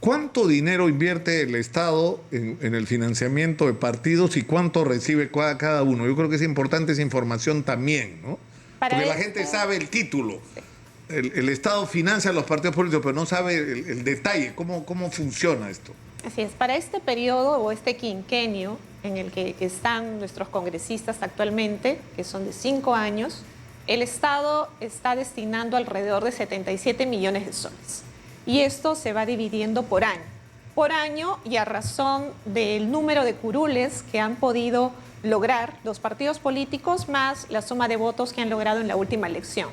¿cuánto dinero invierte el Estado en el financiamiento de partidos y cuánto recibe cada uno? Yo creo que es importante esa información también, ¿no? Porque la gente sabe el título. El Estado financia a los partidos políticos, pero no sabe el detalle, cómo funciona esto. Así es, para este periodo o este quinquenio en el que están nuestros congresistas actualmente, que son de 5 años, el Estado está destinando alrededor de 77 millones de soles. Y esto se va dividiendo por año y a razón del número de curules que han podido lograr los partidos políticos más la suma de votos que han logrado en la última elección.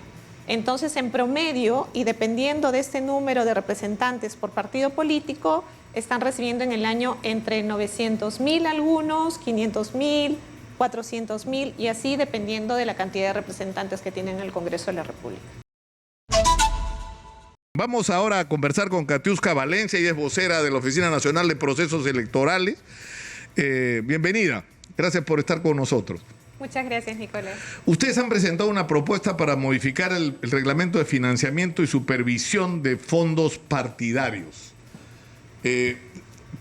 Entonces, en promedio, y dependiendo de este número de representantes por partido político, están recibiendo en el año entre 900.000 algunos, 500.000, 400.000 y así dependiendo de la cantidad de representantes que tienen en el Congreso de la República. Vamos ahora a conversar con Katiuska Valencia, ella es vocera de la Oficina Nacional de Procesos Electorales. Bienvenida, gracias por estar con nosotros. Muchas gracias, Nicolás. Ustedes han presentado una propuesta para modificar el reglamento de financiamiento y supervisión de fondos partidarios.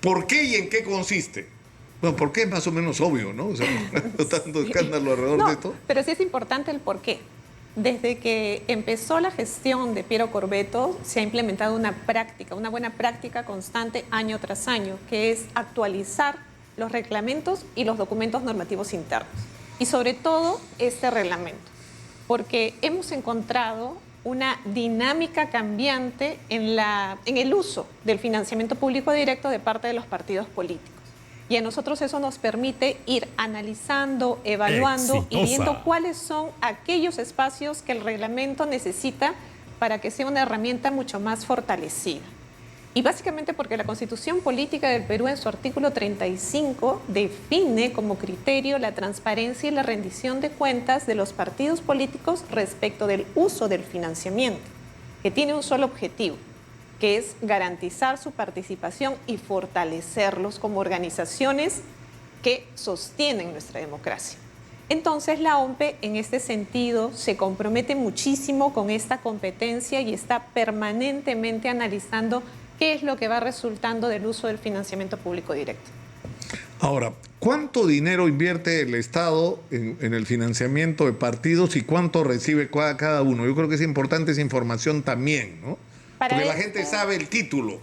¿Por qué y en qué consiste? Bueno, ¿por qué es más o menos obvio, ¿no? O sea, no tanto escándalo alrededor de esto. Pero sí es importante el por qué. Desde que empezó la gestión de Piero Corvetto, se ha implementado una buena práctica constante año tras año, que es actualizar los reglamentos y los documentos normativos internos. Y sobre todo este reglamento, porque hemos encontrado una dinámica cambiante en el uso del financiamiento público directo de parte de los partidos políticos. Y a nosotros eso nos permite ir analizando, evaluando y viendo cuáles son aquellos espacios que el reglamento necesita para que sea una herramienta mucho más fortalecida. Y básicamente porque la Constitución Política del Perú en su artículo 35 define como criterio la transparencia y la rendición de cuentas de los partidos políticos respecto del uso del financiamiento, que tiene un solo objetivo, que es garantizar su participación y fortalecerlos como organizaciones que sostienen nuestra democracia. Entonces la OMPE en este sentido se compromete muchísimo con esta competencia y está permanentemente analizando qué es lo que va resultando del uso del financiamiento público directo. Ahora, ¿cuánto dinero invierte el Estado en el financiamiento de partidos y cuánto recibe cada uno? Yo creo que es importante esa información también, ¿no? Porque la gente sabe el título.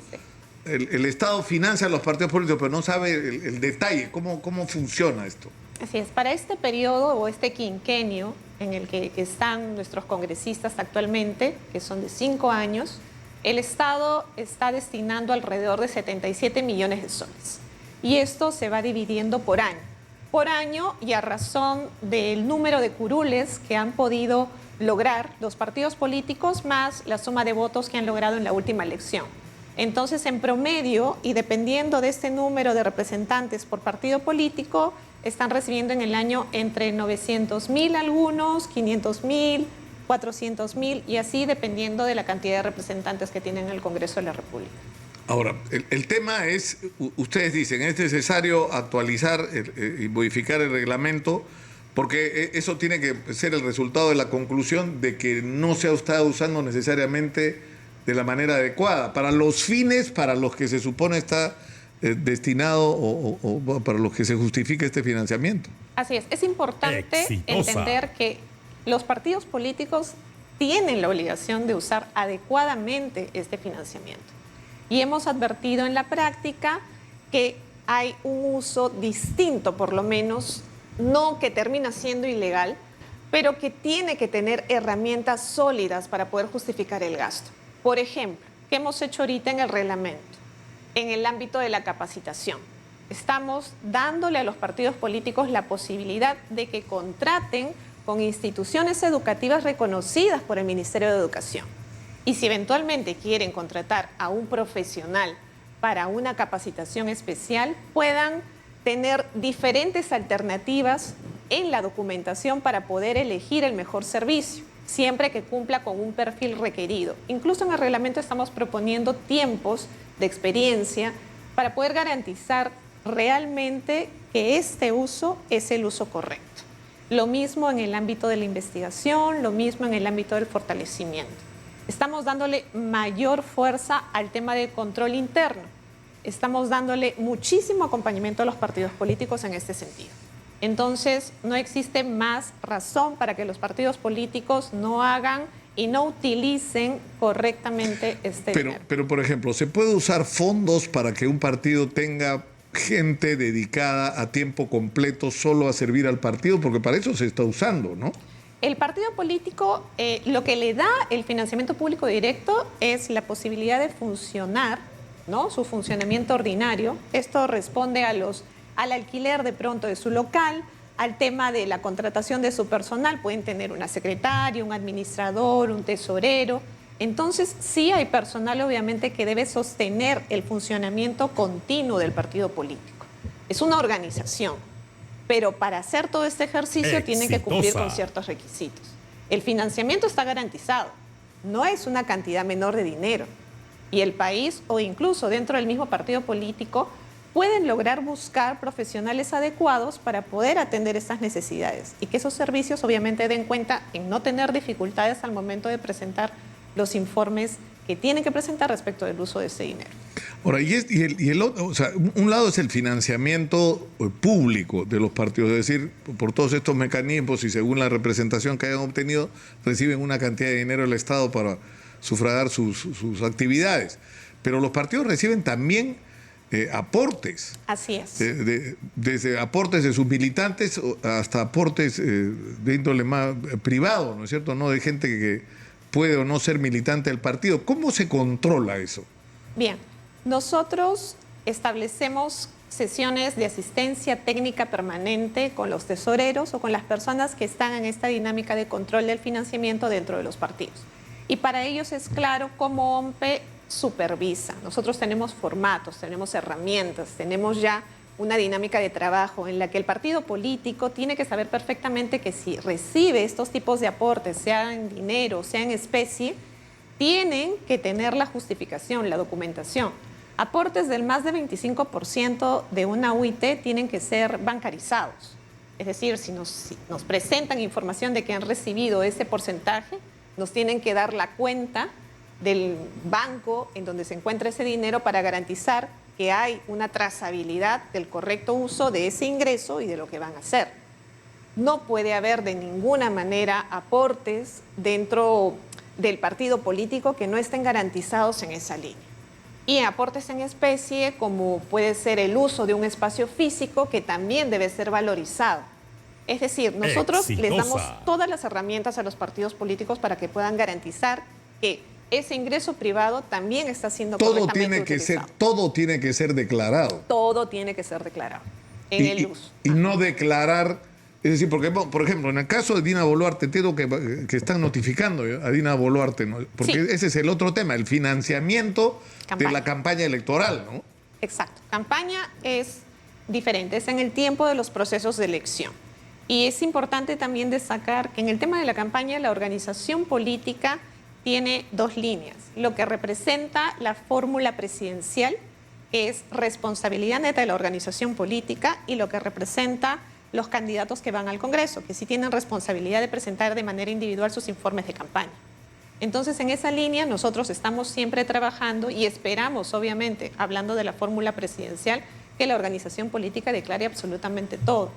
El Estado financia a los partidos políticos, pero no sabe el detalle, cómo funciona esto. Así es, para este periodo o este quinquenio en el que están nuestros congresistas actualmente, que son de 5 años, el Estado está destinando alrededor de 77 millones de soles. Y esto se va dividiendo por año y a razón del número de curules que han podido lograr los partidos políticos más la suma de votos que han logrado en la última elección. Entonces, en promedio, y dependiendo de este número de representantes por partido político, están recibiendo en el año entre 900.000 algunos, 500.000, 400.000 y así dependiendo de la cantidad de representantes que tienen en el Congreso de la República. Ahora, el tema es, ustedes dicen, es necesario actualizar y modificar el reglamento porque eso tiene que ser el resultado de la conclusión de que no se ha estado usando necesariamente de la manera adecuada, para los fines para los que se supone está destinado o para los que se justifica este financiamiento. Así es importante entender que los partidos políticos tienen la obligación de usar adecuadamente este financiamiento. Y hemos advertido en la práctica que hay un uso distinto, por lo menos, no que termina siendo ilegal, pero que tiene que tener herramientas sólidas para poder justificar el gasto. Por ejemplo, ¿qué hemos hecho ahorita en el reglamento? En el ámbito de la capacitación. Estamos dándole a los partidos políticos la posibilidad de que contraten con instituciones educativas reconocidas por el Ministerio de Educación. Y si eventualmente quieren contratar a un profesional para una capacitación especial, puedan tener diferentes alternativas en la documentación para poder elegir el mejor servicio, siempre que cumpla con un perfil requerido. Incluso en el reglamento estamos proponiendo tiempos de experiencia para poder garantizar realmente que este uso es el uso correcto. Lo mismo en el ámbito de la investigación, lo mismo en el ámbito del fortalecimiento. Estamos dándole mayor fuerza al tema del control interno, estamos dándole muchísimo acompañamiento a los partidos políticos en este sentido. Entonces, no existe más razón para que los partidos políticos no hagan y no utilicen correctamente este dinero. Pero, por ejemplo, ¿se puede usar fondos para que un partido tenga gente dedicada a tiempo completo solo a servir al partido? Porque para eso se está usando, ¿no? El partido político, lo que le da el financiamiento público directo es la posibilidad de funcionar, ¿no? Su funcionamiento ordinario. Esto responde al alquiler de pronto de su local, al tema de la contratación de su personal. Pueden tener una secretaria, un administrador, un tesorero. Entonces, sí hay personal, obviamente, que debe sostener el funcionamiento continuo del partido político. Es una organización, pero para hacer todo este ejercicio tienen que cumplir con ciertos requisitos. El financiamiento está garantizado, no es una cantidad menor de dinero. Y el país, o incluso dentro del mismo partido político, pueden lograr buscar profesionales adecuados para poder atender estas necesidades y que esos servicios obviamente den cuenta en no tener dificultades al momento de presentar los informes que tienen que presentar respecto del uso de ese dinero. Ahora, el otro, o sea, un lado es el financiamiento público de los partidos, es decir, por todos estos mecanismos y según la representación que hayan obtenido, reciben una cantidad de dinero del Estado para sufragar sus actividades. Pero los partidos reciben también aportes. Así es. Desde aportes de sus militantes hasta aportes de índole más privado, ¿no es cierto? No de gente que puede o no ser militante del partido. ¿Cómo se controla eso? Bien, nosotros establecemos sesiones de asistencia técnica permanente con los tesoreros o con las personas que están en esta dinámica de control del financiamiento dentro de los partidos. Y para ellos es claro cómo OMPE supervisa. Nosotros tenemos formatos, tenemos herramientas, tenemos ya una dinámica de trabajo en la que el partido político tiene que saber perfectamente que si recibe estos tipos de aportes, sea en dinero, sea en especie, tienen que tener la justificación, la documentación. Aportes del más de 25% de una UIT tienen que ser bancarizados. Es decir, si nos presentan información de que han recibido ese porcentaje, nos tienen que dar la cuenta del banco en donde se encuentra ese dinero para garantizar que hay una trazabilidad del correcto uso de ese ingreso y de lo que van a hacer. No puede haber de ninguna manera aportes dentro del partido político que no estén garantizados en esa línea. Y aportes en especie, como puede ser el uso de un espacio físico que también debe ser valorizado. Es decir, nosotros les damos todas las herramientas a los partidos políticos para que puedan garantizar que ese ingreso privado también está siendo correctamente utilizado. Todo tiene que ser declarado. Todo tiene que ser declarado en el uso. Y no declarar, es decir, porque, por ejemplo, en el caso de Dina Boluarte, entiendo que están notificando a Dina Boluarte, ¿no? Porque sí, ese es el otro tema, el financiamiento de la campaña electoral, ¿no? Exacto. Campaña es diferente, es en el tiempo de los procesos de elección. Y es importante también destacar que en el tema de la campaña, la organización política tiene dos líneas. Lo que representa la fórmula presidencial, que es responsabilidad neta de la organización política, y lo que representa los candidatos que van al Congreso, que sí tienen responsabilidad de presentar de manera individual sus informes de campaña. Entonces, en esa línea nosotros estamos siempre trabajando y esperamos, obviamente, hablando de la fórmula presidencial, que la organización política declare absolutamente todo.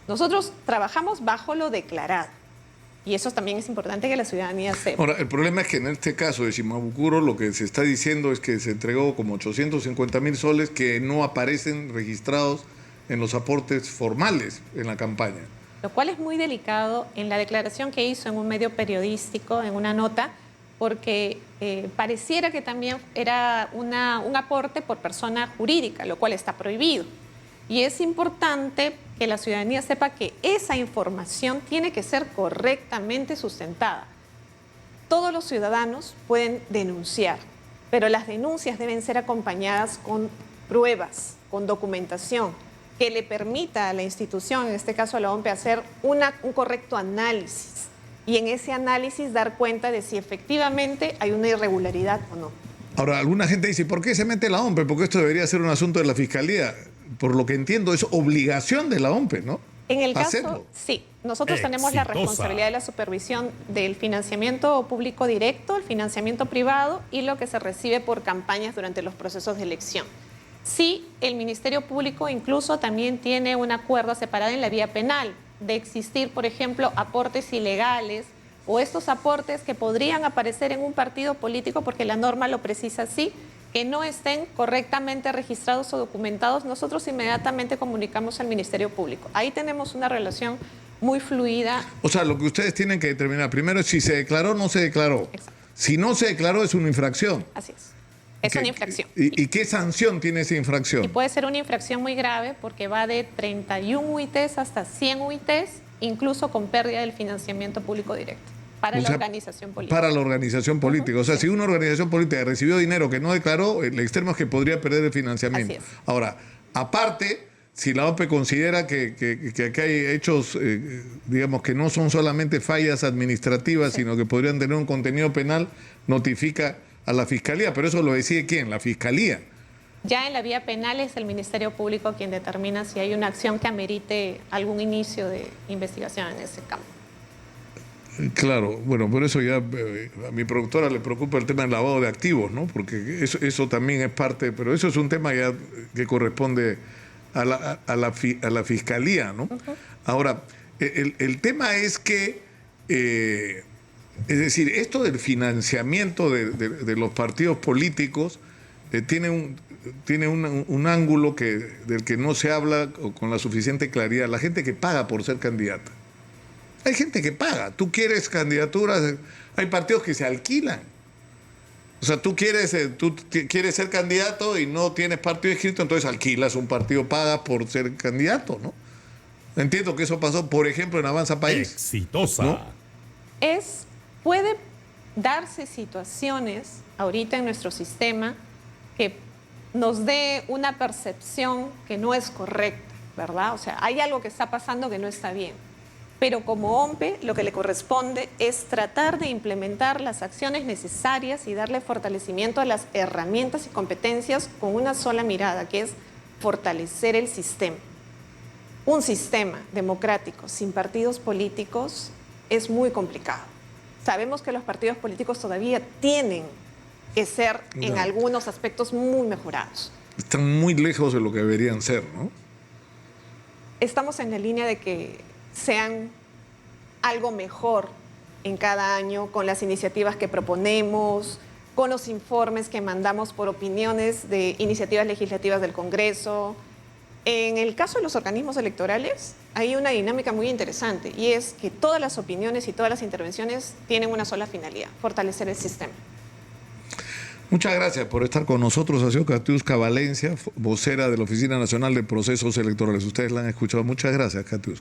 Nosotros trabajamos bajo lo declarado. Y eso también es importante que la ciudadanía sepa. Ahora, el problema es que en este caso de Shimabukuro lo que se está diciendo es que se entregó como 850.000 soles que no aparecen registrados en los aportes formales en la campaña. Lo cual es muy delicado en la declaración que hizo en un medio periodístico, en una nota, porque pareciera que también era un aporte por persona jurídica, lo cual está prohibido. Y es importante que la ciudadanía sepa que esa información tiene que ser correctamente sustentada. Todos los ciudadanos pueden denunciar, pero las denuncias deben ser acompañadas con pruebas, con documentación, que le permita a la institución, en este caso a la OMPE, hacer un correcto análisis y en ese análisis dar cuenta de si efectivamente hay una irregularidad o no. Ahora, alguna gente dice, ¿por qué se mete la OMPE? Porque esto debería ser un asunto de la Fiscalía. Por lo que entiendo, es obligación de la OMPE, ¿no? En el caso, hacerlo. sí. Nosotros tenemos la responsabilidad de la supervisión del financiamiento público directo, el financiamiento privado y lo que se recibe por campañas durante los procesos de elección. Sí, el Ministerio Público incluso también tiene una cuerda separada en la vía penal, de existir, por ejemplo, aportes ilegales o estos aportes que podrían aparecer en un partido político, porque la norma lo precisa así, que no estén correctamente registrados o documentados, nosotros inmediatamente comunicamos al Ministerio Público. Ahí tenemos una relación muy fluida. O sea, lo que ustedes tienen que determinar primero es si se declaró o no se declaró. Exacto. Si no se declaró es una infracción. Así es. Es una infracción. ¿Y qué sanción tiene esa infracción? Y puede ser una infracción muy grave porque va de 31 UITs hasta 100 UITs, incluso con pérdida del financiamiento público directo para la organización política. Para la organización política. O sea, si una organización política recibió dinero que no declaró, el extremo es que podría perder el financiamiento. Así es. Ahora, aparte, si la OPE considera que aquí hay hechos, digamos, que no son solamente fallas administrativas, sino que podrían tener un contenido penal, notifica a la Fiscalía. Pero eso lo decide ¿quién? La Fiscalía. Ya en la vía penal es el Ministerio Público quien determina si hay una acción que amerite algún inicio de investigación en ese campo. Claro, bueno, por eso ya a mi productora le preocupa el tema del lavado de activos, ¿no? Porque eso también es parte, pero eso es un tema ya que corresponde a la Fiscalía, ¿no? Ahora, el tema es que, es decir, esto del financiamiento de los partidos políticos tiene un ángulo del que no se habla con la suficiente claridad. La gente que paga por ser candidata. Hay gente que paga. Tú quieres candidaturas, hay partidos que se alquilan. O sea, tú quieres ser candidato y no tienes partido inscrito, entonces alquilas un partido, pagas por ser candidato, ¿no? Entiendo que eso pasó, por ejemplo, en Avanza País. Exitosa. ¿No? Puede darse situaciones ahorita en nuestro sistema que nos dé una percepción que no es correcta, ¿verdad? O sea, hay algo que está pasando que no está bien. Pero como OMPE lo que le corresponde es tratar de implementar las acciones necesarias y darle fortalecimiento a las herramientas y competencias con una sola mirada, que es fortalecer el sistema. Un sistema democrático sin partidos políticos es muy complicado. Sabemos que los partidos políticos todavía tienen que ser en algunos aspectos muy mejorados. Están muy lejos de lo que deberían ser, ¿no? Estamos en la línea de que sean algo mejor en cada año con las iniciativas que proponemos, con los informes que mandamos por opiniones de iniciativas legislativas del Congreso. En el caso de los organismos electorales hay una dinámica muy interesante y es que todas las opiniones y todas las intervenciones tienen una sola finalidad: fortalecer el sistema. Muchas gracias por estar con nosotros. Ha sido Katiuska Valencia, vocera de la Oficina Nacional de Procesos Electorales. Ustedes la han escuchado. Muchas gracias, Katiuska.